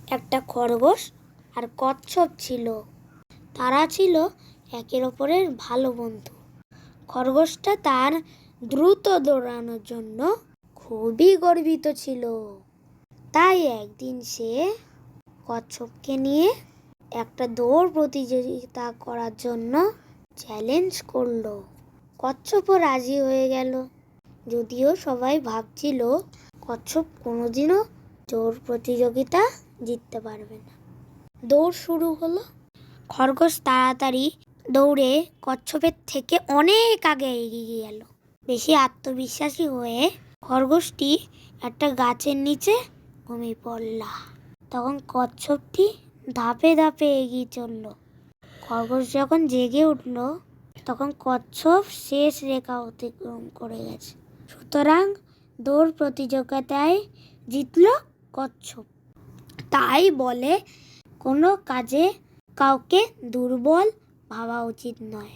একটা খরগোশ আর কচ্ছপ ছিল। তারা ছিল একের অপরের ভালো বন্ধু। খরগোশটা তার দ্রুত দৌড়ানোর জন্য খুবই গর্বিত ছিল। তাই একদিন সে কচ্ছপকে নিয়ে একটা দৌড় প্রতিযোগিতা করার জন্য চ্যালেঞ্জ করলো। কচ্ছপও রাজি হয়ে গেল, যদিও সবাই ভাবছিল কচ্ছপ কোনোদিনও দৌড় প্রতিযোগিতা জিততে পারবে না। দৌড় শুরু হলো। খরগোশ তাড়াতাড়ি দৌড়ে কচ্ছপের থেকে অনেক আগে এগিয়ে গেল। বেশি আত্মবিশ্বাসী হয়ে খরগোশটি একটা গাছের নিচে ঘুমিয়ে পড়ল। তখন কচ্ছপটি ধাপে ধাপে এগিয়ে চলল। খরগোশ যখন জেগে উঠল, তখন কচ্ছপ শেষ রেখা অতিক্রম করে গেছে। সুতরাং দৌড় প্রতিযোগিতায় জিতল কচ্ছপ। তাই বলে কোনো কাজে কাউকে দুর্বল ভাবা উচিত নয়।